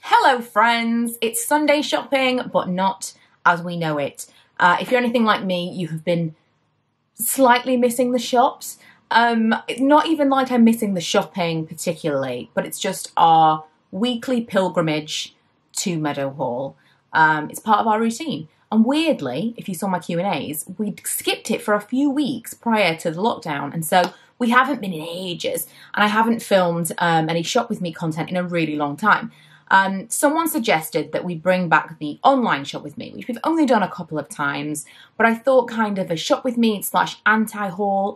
Hello friends, it's Sunday shopping, but not as we know it. If you're anything like me, you have been slightly missing the shops. It's not even like I'm missing the shopping particularly, but it's just our weekly pilgrimage to Meadowhall. It's part of our routine. And weirdly, if you saw my Q&As, we'd skipped it for a few weeks prior to the lockdown, and so we haven't been in ages, and I haven't filmed any Shop With Me content in a really long time. Someone suggested that we bring back the online Shop With Me, which we've only done a couple of times, but I thought kind of a Shop With Me / anti-haul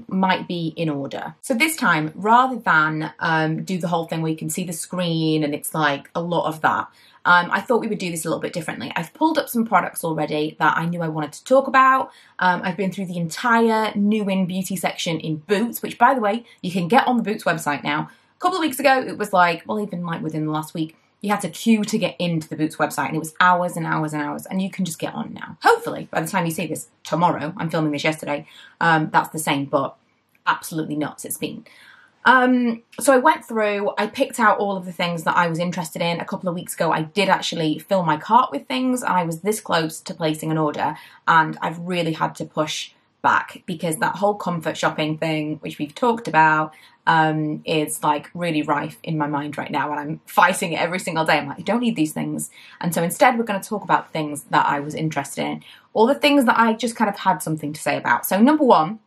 might be in order. So this time, rather than do the whole thing where you can see the screen and it's like a lot of that, I thought we would do this a little bit differently. I've pulled up some products already that I knew I wanted to talk about. I've been through the entire new in beauty section in Boots, which by the way, you can get on the Boots website now. A couple of weeks ago, it was like, well, even like within the last week, you had to queue to get into the Boots website, and it was hours and hours and hours, and you can just get on now. Hopefully, by the time you see this tomorrow, I'm filming this yesterday, that's the same, but absolutely nuts it's been. So I went through, I picked out all of the things that I was interested in. A couple of weeks ago, I did actually fill my cart with things, and I was this close to placing an order, and I've really had to push back because that whole comfort shopping thing, which we've talked about, is like really rife in my mind right now, and I'm fighting it every single day. I'm like, I don't need these things. And so instead we're going to talk about things that I was interested in, all the things that I just kind of had something to say about. So number one,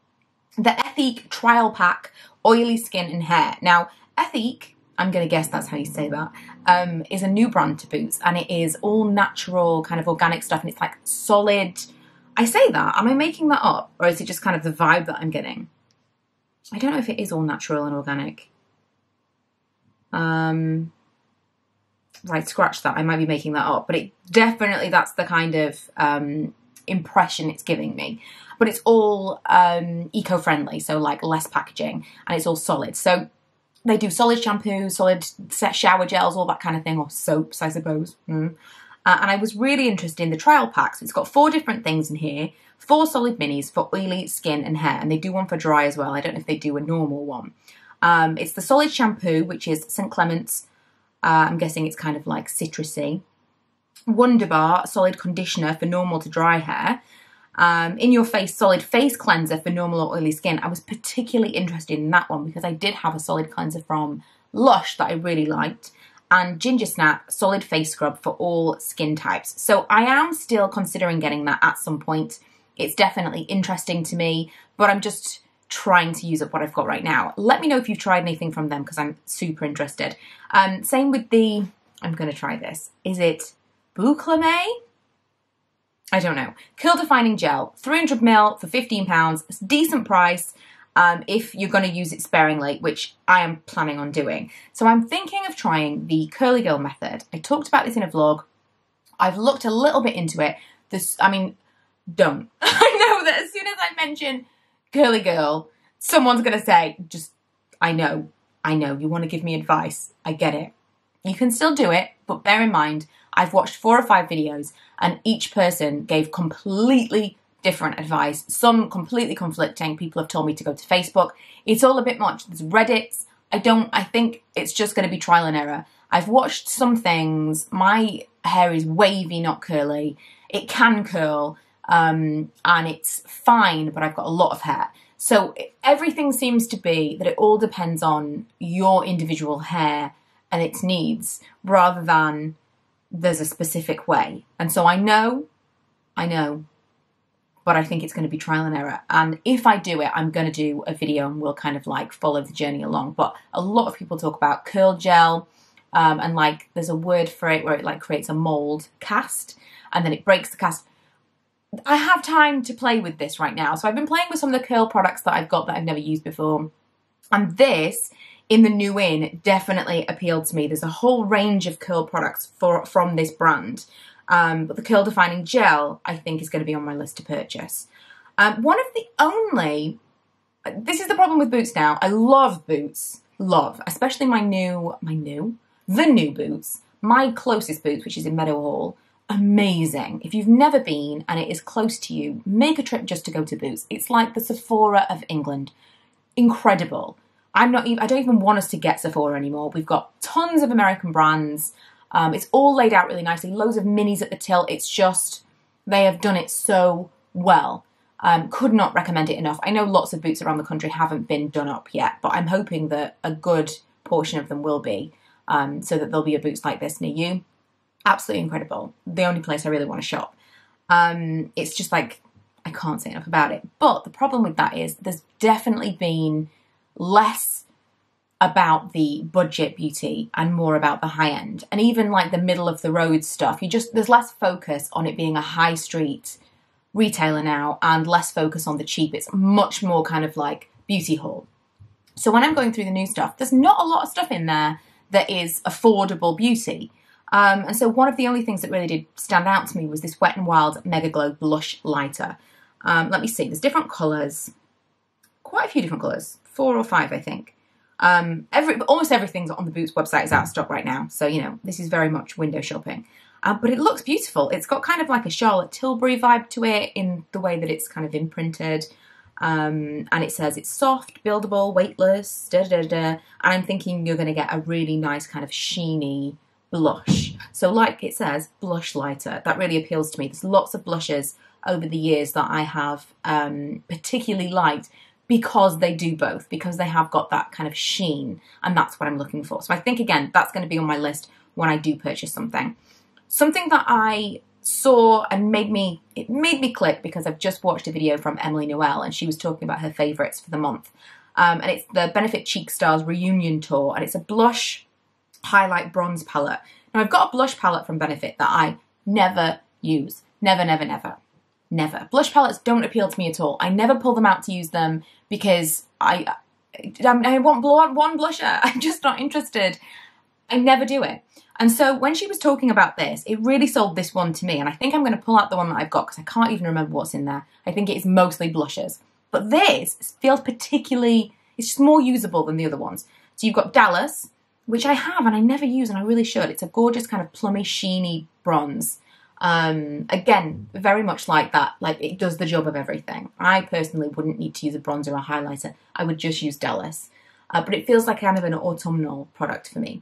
the ETHIQUE trial pack, oily skin and hair. Now ETHIQUE, I'm going to guess that's how you say that, is a new brand to Boots, and it is all natural kind of organic stuff, and it's like solid. I say that, am I making that up, or is it just kind of the vibe that I'm getting? I don't know if it is all natural and organic. Right, scratch that. I might be making that up, but it definitely, that's the kind of impression it's giving me. But it's all eco-friendly, so like less packaging, and it's all solid. So they do solid shampoo, solid set shower gels, all that kind of thing, or soaps, I suppose. And I was really interested in the trial packs. It's got 4 different things in here, 4 solid minis for oily skin and hair, and they do one for dry as well. I don't know if they do a normal one. It's the solid shampoo, which is St. Clement's. I'm guessing it's kind of like citrusy. Wonderbar solid conditioner for normal to dry hair. In Your Face solid face cleanser for normal or oily skin. I was particularly interested in that one because I did have a solid cleanser from Lush that I really liked. And Ginger Snap solid face scrub for all skin types. So I am still considering getting that at some point. It's definitely interesting to me, but I'm just trying to use up what I've got right now. Let me know if you've tried anything from them because I'm super interested. Same with the, I'm going to try this. Is it BOUCLEME? I don't know. Curl Defining Gel, 300ml for £15. It's a decent price. If you're going to use it sparingly, which I am planning on doing. So I'm thinking of trying the Curly Girl method. I talked about this in a vlog. I've looked a little bit into it. Don't. I know that as soon as I mention Curly Girl, someone's going to say, I know, you want to give me advice. I get it. You can still do it, but bear in mind, I've watched 4 or 5 videos and each person gave completely different advice, some completely conflicting. People have told me to go to Facebook. It's all a bit much. There's Reddits. I think it's just going to be trial and error. I've watched some things. My hair is wavy, not curly. It can curl, and it's fine, but I've got a lot of hair. So everything seems to be that it all depends on your individual hair and its needs, rather than there's a specific way. And so I know, but I think it's going to be trial and error. And if I do it, I'm going to do a video and we'll kind of like follow the journey along. But a lot of people talk about curl gel, and like there's a word for it where it like creates a mold cast and then it breaks the cast. I have time to play with this right now. So I've been playing with some of the curl products that I've got that I've never used before. And this, in the new in, definitely appealed to me. There's a whole range of curl products from this brand. But the Curl Defining Gel, I think, is going to be on my list to purchase. One of the only... This is the problem with Boots now. I love Boots. Love. Especially the new Boots. My closest Boots, which is in Meadowhall. Amazing. If you've never been and it is close to you, make a trip just to go to Boots. It's like the Sephora of England. Incredible. I don't even want us to get Sephora anymore. We've got tons of American brands. It's all laid out really nicely. Loads of minis at the till. It's just, they have done it so well. Could not recommend it enough. I know lots of boots around the country haven't been done up yet, but I'm hoping that a good portion of them will be, so that there'll be a Boots like this near you. Absolutely incredible. The only place I really want to shop. It's just like, I can't say enough about it. But the problem with that is there's definitely been less about the budget beauty and more about the high end. And even like the middle of the road stuff, there's less focus on it being a high street retailer now and less focus on the cheap. It's much more kind of like beauty haul. So when I'm going through the new stuff, there's not a lot of stuff in there that is affordable beauty. And so one of the only things that really did stand out to me was this Wet n Wild MegaGlo blush lighter. Let me see, there's different colours, quite a few different colours, 4 or 5 I think. Almost everything on the Boots website is out of stock right now, so you know, this is very much window shopping. But it looks beautiful. It's got kind of like a Charlotte Tilbury vibe to it in the way that it's kind of imprinted. And it says it's soft, buildable, weightless, and I'm thinking you're going to get a really nice kind of sheeny blush. So like it says, blush lighter. That really appeals to me. There's lots of blushes over the years that I have particularly liked because they do both, because they have got that kind of sheen, and that's what I'm looking for. So I think, again, that's going to be on my list when I do purchase something. Something that I saw and made me click because I've just watched a video from Emily Noel and she was talking about her favourites for the month. And it's the Benefit Cheek Stars Reunion Tour, and it's a blush highlight bronze palette. Now I've got a blush palette from Benefit that I never use. Never, never, never. Never. Blush palettes don't appeal to me at all. I never pull them out to use them because I want one blusher. I'm just not interested. I never do it. And so when she was talking about this, it really sold this one to me. And I think I'm going to pull out the one that I've got because I can't even remember what's in there. I think it's mostly blushes. But this feels particularly, it's just more usable than the other ones. So you've got Dallas, which I have and I never use and I really should. It's a gorgeous kind of plummy, sheeny bronze. Again, very much like that. Like, it does the job of everything. I personally wouldn't need to use a bronzer or a highlighter. I would just use Dallas. But it feels like kind of an autumnal product for me.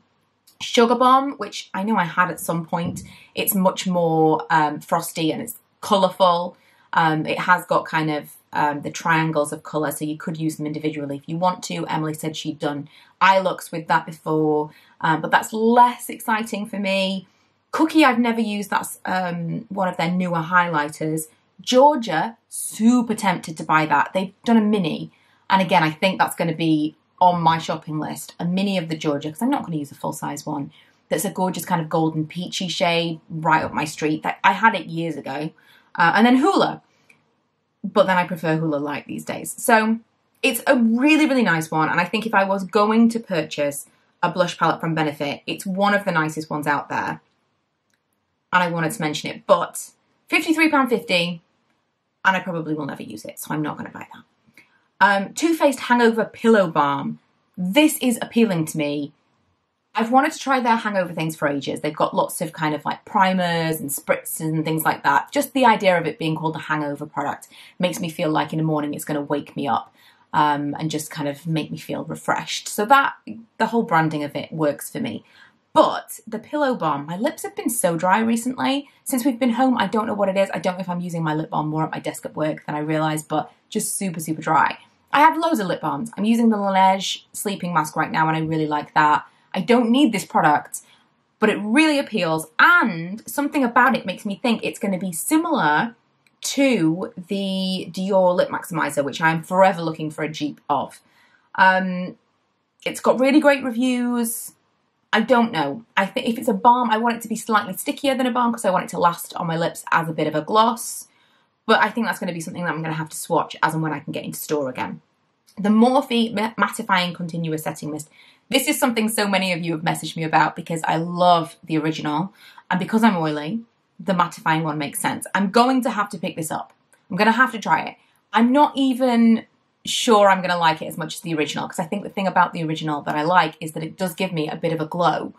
Sugar Bomb, which I know I had at some point. It's much more frosty and it's colourful. It has got kind of the triangles of colour, so you could use them individually if you want to. Emily said she'd done eye looks with that before, but that's less exciting for me. Cookie I've never used, that's one of their newer highlighters. Georgia, super tempted to buy that. They've done a mini, and again, I think that's going to be on my shopping list, a mini of the Georgia, because I'm not going to use a full-size one. That's a gorgeous kind of golden peachy shade, right up my street. I had it years ago. And then Hoola, but then I prefer Hoola Light these days. So it's a really, really nice one, and I think if I was going to purchase a blush palette from Benefit, it's one of the nicest ones out there. And I wanted to mention it, but £53.50, and I probably will never use it, so I'm not going to buy that. Too Faced Hangover Pillow Balm. This is appealing to me. I've wanted to try their hangover things for ages. They've got lots of kind of like primers and spritzes and things like that. Just the idea of it being called a hangover product makes me feel like in the morning it's going to wake me up and just kind of make me feel refreshed. So that, the whole branding of it works for me. But the Pillow Balm, my lips have been so dry recently. Since we've been home, I don't know what it is. I don't know if I'm using my lip balm more at my desk at work than I realised, but just super, super dry. I have loads of lip balms. I'm using the Laneige sleeping mask right now and I really like that. I don't need this product, but it really appeals, and something about it makes me think it's going to be similar to the Dior Lip Maximizer, which I'm forever looking for a dupe of. It's got really great reviews. I don't know. I think if it's a balm, I want it to be slightly stickier than a balm because I want it to last on my lips as a bit of a gloss. But I think that's going to be something that I'm going to have to swatch as and when I can get into store again. The Morphe Mattifying Continuous Setting Mist. This is something so many of you have messaged me about because I love the original. And because I'm oily, the mattifying one makes sense. I'm going to have to pick this up. I'm going to have to try it. I'm not even sure I'm going to like it as much as the original, because I think the thing about the original that I like is that it does give me a bit of a glow.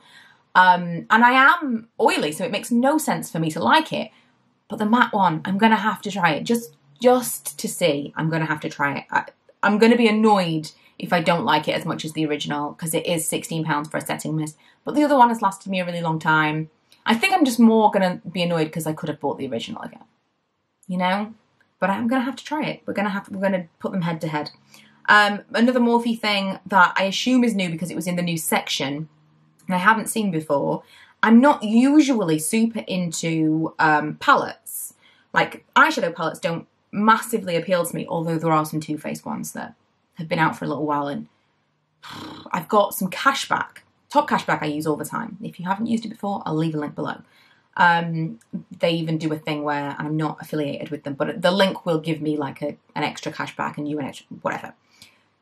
And I am oily, so it makes no sense for me to like it. But the matte one, I'm going to have to try it. Just to see, I'm going to have to try it. I'm going to be annoyed if I don't like it as much as the original, because it is £16 for a setting mist. But the other one has lasted me a really long time. I think I'm just more going to be annoyed because I could have bought the original again, you know? But I'm going to have to try it. We're going to put them head to head. Another Morphe thing that I assume is new because it was in the new section and I haven't seen before. I'm not usually super into palettes. Like, eyeshadow palettes don't massively appeal to me, although there are some Too Faced ones that have been out for a little while, and I've got some Cashback. Top Cashback I use all the time. If you haven't used it before, I'll leave a link below. They even do a thing where I'm not affiliated with them, but the link will give me like an extra cashback and you an extra whatever.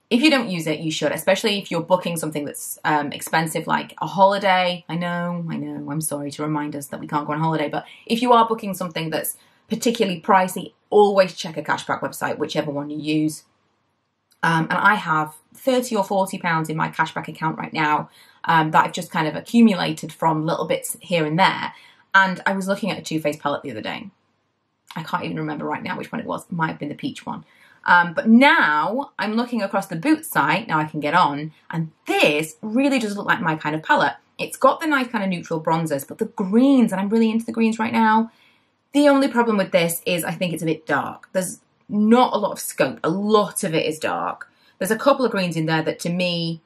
If you don't use it, you should, especially if you're booking something that's expensive, like a holiday. I know, I'm sorry to remind us that we can't go on holiday, but if you are booking something that's particularly pricey, always check a cashback website, whichever one you use. And I have £30 or £40 in my cashback account right now that I've just kind of accumulated from little bits here and there. And I was looking at a Too Faced palette the other day. I can't even remember right now which one it was. It might have been the peach one. But now I'm looking across the Boots site, now I can get on, and this really does look like my kind of palette. It's got the nice kind of neutral bronzers, but the greens, and I'm really into the greens right now. The only problem with this is I think it's a bit dark. There's not a lot of scope. A lot of it is dark. There's a couple of greens in there that to me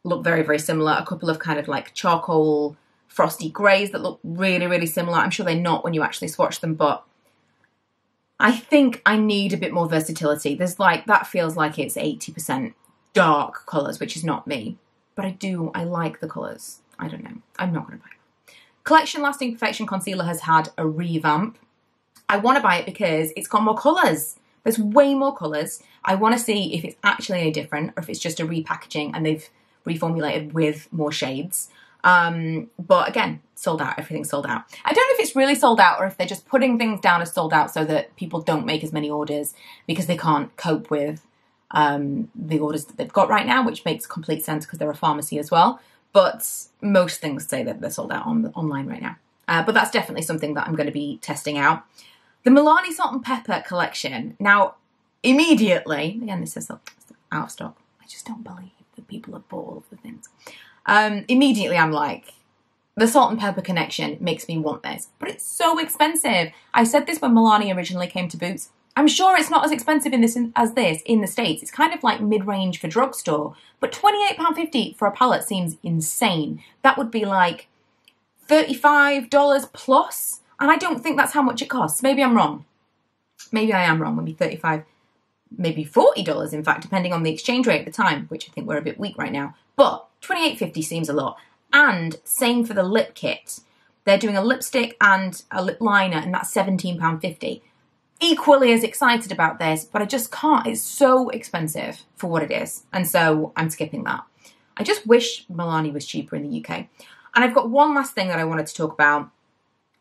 look very, very similar. A couple of kind of like charcoal frosty greys that look really, really similar. I'm sure they're not when you actually swatch them, but I think I need a bit more versatility. There's like, that feels like it's 80% dark colours, which is not me. But I like the colours. I don't know. I'm not going to buy it. Collection Lasting Perfection Concealer has had a revamp. I want to buy it because it's got more colours. There's way more colours. I want to see if it's actually any different or if it's just a repackaging and they've reformulated with more shades. But again, sold out. Everything's sold out. I don't know if it's really sold out or if they're just putting things down as sold out so that people don't make as many orders because they can't cope with the orders that they've got right now, which makes complete sense because they're a pharmacy as well. But most things say that they're sold out online right now. But that's definitely something that I'm going to be testing out. The Milani Salt and Pepper collection. Now, immediately, again, this is out of stock. I just don't believe that people have bought all of the things. Immediately I'm like, the Salt and Pepper connection makes me want this, but it's so expensive. I said this when Milani originally came to Boots. I'm sure it's not as expensive as this in the States. It's kind of like mid-range for drugstore, but £28.50 for a palette seems insane. That would be like $35 plus, and I don't think that's how much it costs. Maybe I'm wrong. Maybe I am wrong. Maybe $35, maybe $40 in fact, depending on the exchange rate at the time, which I think we're a bit weak right now. But $28.50 seems a lot. And same for the lip kit. They're doing a lipstick and a lip liner, and that's £17.50. Equally as excited about this, but I just can't. It's so expensive for what it is. And so I'm skipping that. I just wish Milani was cheaper in the UK. And I've got one last thing that I wanted to talk about.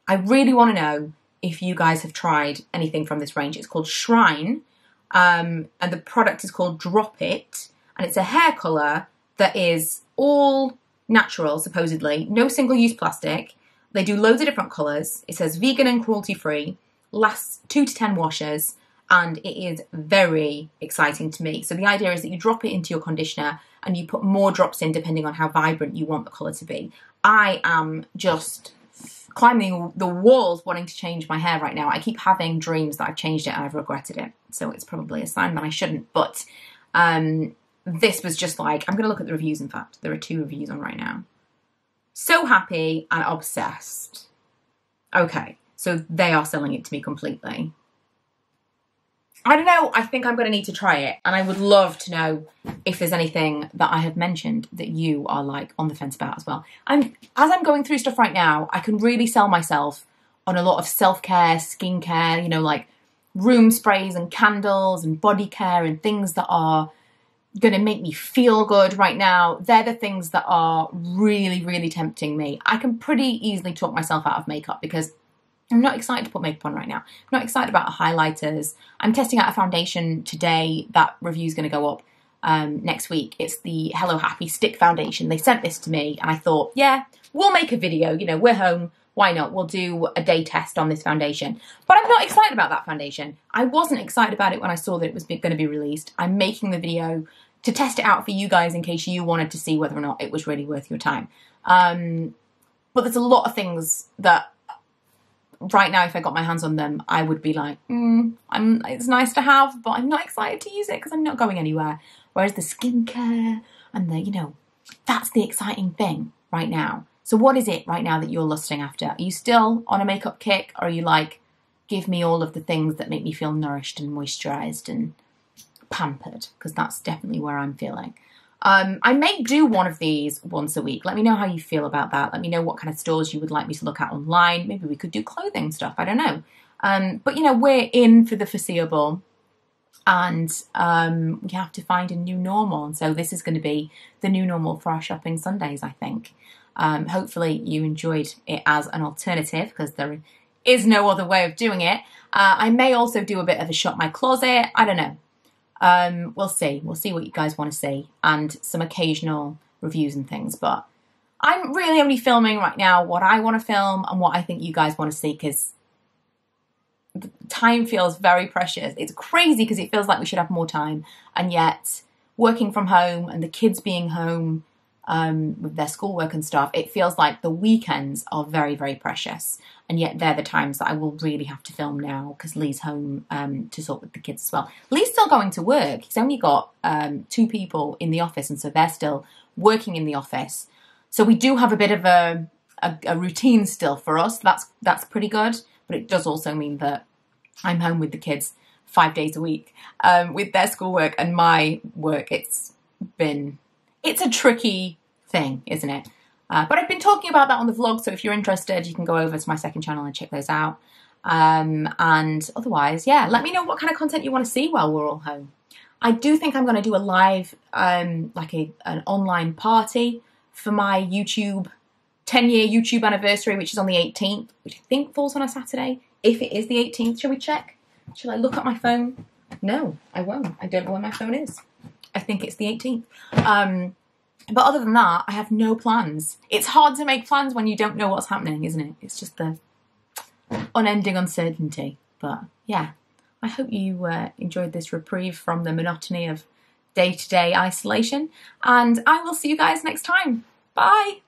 I really want to know if you guys have tried anything from this range. It's called Shrine, and the product is called Drop It, and it's a hair colour that is all natural, supposedly, no single-use plastic. They do loads of different colours. It says vegan and cruelty-free, lasts 2 to 10 washes, and it is very exciting to me. So the idea is that you drop it into your conditioner and you put more drops in depending on how vibrant you want the colour to be. I am just climbing the walls wanting to change my hair right now. I keep having dreams that I've changed it and I've regretted it. So it's probably a sign that I shouldn't. But this was just like, I'm going to look at the reviews, in fact. There are 2 reviews on right now. So happy and obsessed. Okay, so they are selling it to me completely. I don't know, I think I'm going to need to try it. And I would love to know if there's anything that I have mentioned that you are like on the fence about as well. As I'm going through stuff right now, I can really sell myself on a lot of self-care, skincare, you know, like room sprays and candles and body care and things that are going to make me feel good right now. They're the things that are really, really tempting me. I can pretty easily talk myself out of makeup because I'm not excited to put makeup on right now. I'm not excited about highlighters. I'm testing out a foundation today. That review is going to go up next week. It's the Hello Happy Stick Foundation. They sent this to me and I thought, yeah, we'll make a video. You know, we're home. Why not? We'll do a day test on this foundation. But I'm not excited about that foundation. I wasn't excited about it when I saw that it was going to be released. I'm making the video to test it out for you guys in case you wanted to see whether or not it was really worth your time. But there's a lot of things that right now, if I got my hands on them, I would be like, it's nice to have, but I'm not excited to use it because I'm not going anywhere. Whereas the skincare and the, you know, that's the exciting thing right now. So what is it right now that you're lusting after? Are you still on a makeup kick, or are you like, give me all of the things that make me feel nourished and moisturised and pampered? Because that's definitely where I'm feeling. I may do one of these once a week. Let me know how you feel about that. Let me know what kind of stores you would like me to look at online. Maybe we could do clothing stuff. I don't know. But, you know, we're in for the foreseeable, and we have to find a new normal. And so this is going to be the new normal for our shopping Sundays, I think. Hopefully you enjoyed it as an alternative, because there is no other way of doing it. I may also do a bit of a shop my closet. I don't know. We'll see. We'll see what you guys want to see, and some occasional reviews and things. But I'm really only filming right now what I want to film and what I think you guys want to see, because time feels very precious. It's crazy because it feels like we should have more time, and yet working from home and the kids being home with their schoolwork and stuff, it feels like the weekends are very, very precious. And yet they're the times that I will really have to film now, because Lee's home to sort with the kids as well. Lee's still going to work. He's only got 2 people in the office, and so they're still working in the office. So we do have a bit of a routine still for us. That's pretty good. But it does also mean that I'm home with the kids 5 days a week with their schoolwork and my work. It's a tricky thing, isn't it? But I've been talking about that on the vlog, so if you're interested, you can go over to my second channel and check those out. And otherwise, yeah, let me know what kind of content you want to see while we're all home. I do think I'm going to do a live, like an online party for my 10-year YouTube anniversary, which is on the 18th, which I think falls on a Saturday. If it is the 18th, shall we check? Shall I look at my phone? No, I won't. I don't know where my phone is. I think it's the 18th. But other than that, I have no plans. It's hard to make plans when you don't know what's happening, isn't it? It's just the unending uncertainty. But yeah, I hope you enjoyed this reprieve from the monotony of day-to-day isolation. And I will see you guys next time. Bye!